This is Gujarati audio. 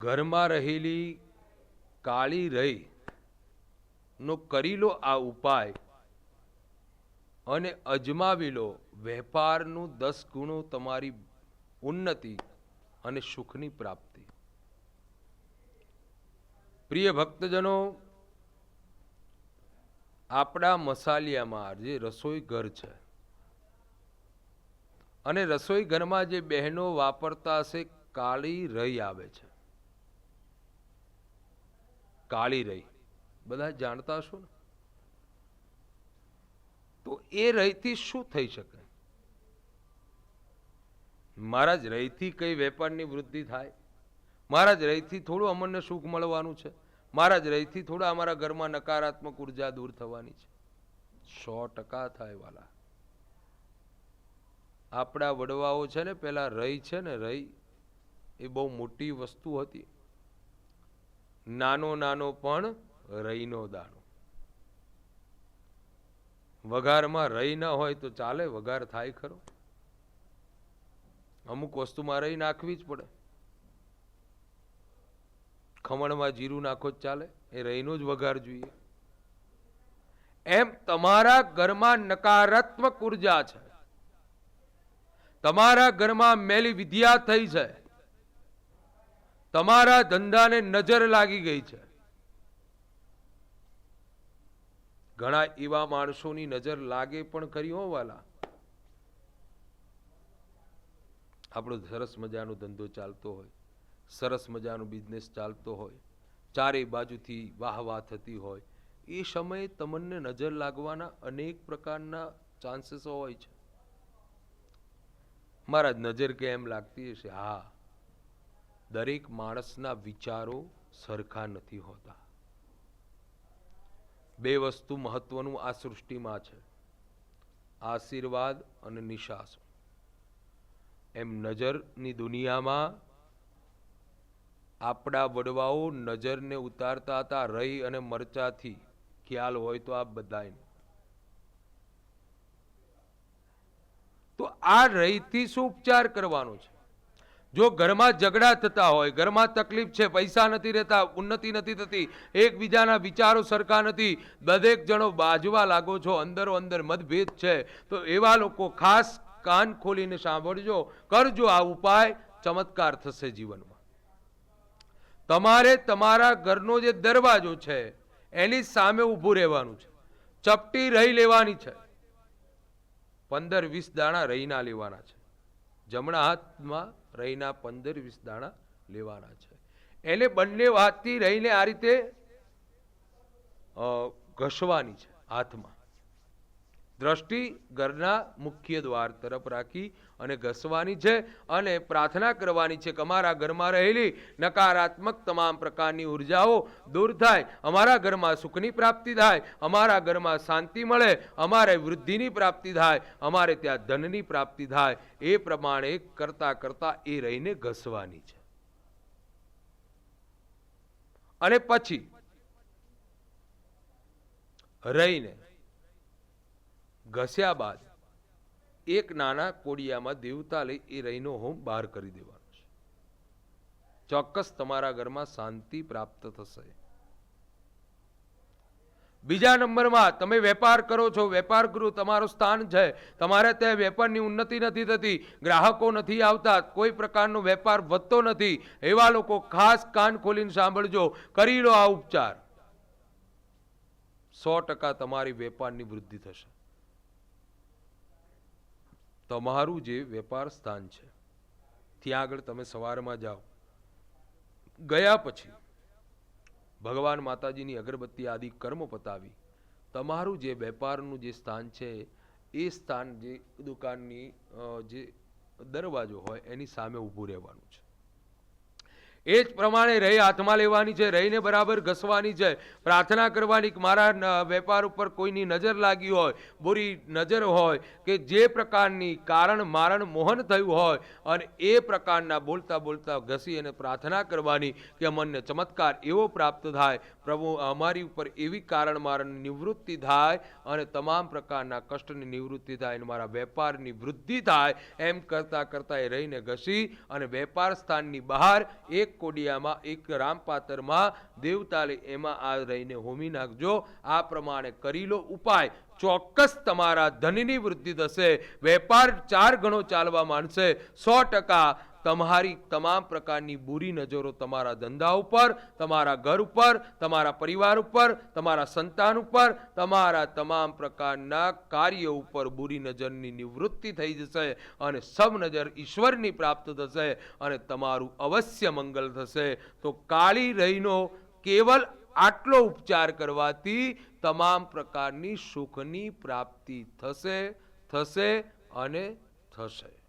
ઘરમાં રહેલી કાળી રહી નો કરી લો આ ઉપાય અને અજમાવી લો વેપારનું 10 ગુણો તમારી ઉન્નતિ અને સુખની પ્રાપ્તિ। પ્રિય ભક્તજનો, આપણા મસાલિયામાં જે રસોઈ ઘર છે અને રસોઈ ઘરમાં જે બહેનો વાપરતા હશે કાળી રહી આવે છે। કાળી રહી બધા જાણતા હશો ને? તો એ રહીથી શું થઈ શકે? મહારાજ રહીથી કઈ વેપારની વૃદ્ધિ થાય? મહારાજ રહીથી થોડું અમને સુખ મળવાનું છે? મહારાજ રહીથી થોડા અમારા ઘરમાં નકારાત્મક ઉર્જા દૂર થવાની છે? 100% થાય વાલા। આપણા વડવાઓ છે ને, પેલા રહી છે ને, રહી એ બહુ મોટી વસ્તુ હતી। નાનો નાનો પણ રહીનો દાણો। વઘારમાં રહી ન હોય તો ચાલે? વઘાર થાય ખરો? અમુક વસ્તુમાં રહી નાખવી જ પડે। ખમણમાં જીરું નાખો જ ચાલે? એ રહીનો જ વઘાર જોઈએ। એમ તમારા ઘરમાં નકારાત્મક ઉર્જા છે, તમારા ઘરમાં મેલી વિદ્યા થઈ છે, તમારા ધંધાને નજર લાગી ગઈ છે। ઘણા એવા માણસોની નજર લાગે પણ ખરી હો વાલા। આપણો સરસ મજાનો ધંધો ચાલતો હોય, સરસ મજાનો બિઝનેસ ચાલતો હોય, ચારે બાજુથી વાહ વાહ થતી હોય, એ સમયે તમને નજર લાગવાના અનેક પ્રકારના ચાન્સીસ હોય છે। મહારાજ નજર કેમ લાગતી હશે? હા, દરેક માણસના વિચારો સરખા નથી હોતા। બે વસ્તુ મહત્વનું આ સૃષ્ટિમાં છે, આશીર્વાદ અને નિશાસો। એમ નજરની દુનિયામાં આપણા વડવાઓ નજરને ઉતારતા હતા રહી અને મરચાથી। ખ્યાલ હોય તો આપ બધાને। તો આ રહીથી શું ઉપચાર કરવાનો છે? જો ઘરમાં ઝઘડા થતા હોય, ઘરમાં તકલીફ છે, પૈસા નથી રહેતા, ઉન્નતિ નથી થતી, એકબીજાના વિચારો સરખા નથી, દરેક જણો બાજવા લાગો છો, અંદરો અંદર મતભેદ છે, તો એવા લોકો ખાસ કાન ખોલીને સાંભળજો, કરજો આ ઉપાય, ચમત્કાર થશે જીવનમાં। તમારે તમારા ઘરનો જે દરવાજો છે એની સામે ઊભું રહેવાનું છે। ચપટી રહી લેવાની છે, 15-20 દાણા રહીના લેવાના છે। જમણા હાથમાં રહીના 15-20 દાણા લેવાના છે। એને બંને હાથથી રહીને આ રીતે ઘસવાની છે હાથમાં। દ્રષ્ટિ ઘરના મુખ્ય દ્વાર તરફ રાખી અને ઘસવાની છે અને પ્રાર્થના કરવાની છે કે અમારા ઘરમાં રહેલી નકારાત્મક તમામ પ્રકારની ઉર્જાઓ દૂર થાય, અમારા ઘરમાં સુખની પ્રાપ્તિ થાય, અમારા ઘરમાં શાંતિ મળે, અમારે વૃદ્ધિની પ્રાપ્તિ થાય, અમારે ત્યાં ધનની પ્રાપ્તિ થાય। એ પ્રમાણે કરતા કરતા એ રહીને ઘસવાની છે। અને પછી રહીને ઘસ્યા બાદ એક નાના કોડિયામાં દેવતા લઈ એ રહીનો હોમ બહાર કરી દેવાનો છે। ચોક્કસ તમારા ઘરમાં શાંતિ પ્રાપ્ત થશે। બીજા નંબરમાં તમે વેપાર કરો છો, વેપાર ગૃહ તમારું સ્થાન છે, તમારે ત્યાં વેપારની ઉન્નતિ નથી થતી, ગ્રાહકો નથી આવતા, કોઈ પ્રકારનો વેપાર વધતો નથી, એવા લોકો ખાસ કાન ખોલીને સાંભળજો, કરી લો આ ઉપચાર, 100% તમારી વેપારની વૃદ્ધિ થશે। તમારું જે વેપાર સ્થાન છે ત્યાં આગળ તમે સવારમાં જાઓ, ગયા પછી ભગવાન માતાજીની અગરબત્તી આદિ કર્મ પતાવી તમારું જે વેપારનું જે સ્થાન છે એ સ્થાન જે દુકાનની જે દરવાજો હોય એની સામે ઊભું રહેવાનું છે। એ જ પ્રમાણે રહી હાથમાં લેવાની છે, રહીને બરાબર ઘસવાની છે, પ્રાર્થના કરવાની કે મારા વેપાર ઉપર કોઈની નજર લાગી હોય, બુરી નજર હોય કે જે પ્રકારની કારણ મારણ મોહન થયું હોય, અને એ પ્રકારના બોલતા બોલતા ઘસી અને પ્રાર્થના કરવાની કે અમને ચમત્કાર એવો પ્રાપ્ત થાય, પ્રભુ અમારી ઉપર એવી કારણ મારણની નિવૃત્તિ થાય અને તમામ પ્રકારના કષ્ટની નિવૃત્તિ થાય અને મારા વેપારની વૃદ્ધિ થાય। એમ કરતા કરતા એ રહીને ઘસી અને વેપાર સ્થાનની બહાર એક કોડિયામાં એક રામપાતરમાં દેવતાલે એમાં આ રહીને હોમી નાખજો. આ પ્રમાણે કરી લો ઉપાય, ચોક્કસ તમારા ધનની વૃદ્ધિ થશે. વેપાર 4 ગણો ચાલવા માંડશે. 100% તમારી તમામ પ્રકારની બુરી નજરો તમારા ધંધા ઉપર, તમારા ઘર ઉપર, તમારા પરિવાર ઉપર, તમારા સંતાન ઉપર, તમારા તમામ પ્રકારના કાર્ય ઉપર બુરી નજરની નિવૃત્તિ થઈ જશે અને સબ નજર ઈશ્વરની પ્રાપ્ત થશે અને તમારું અવશ્ય મંગલ થશે. તો કાળી રહીનો કેવલ આટલો ઉપચાર કરવાથી તમામ પ્રકારની સુખની પ્રાપ્તિ થશે અને થશે.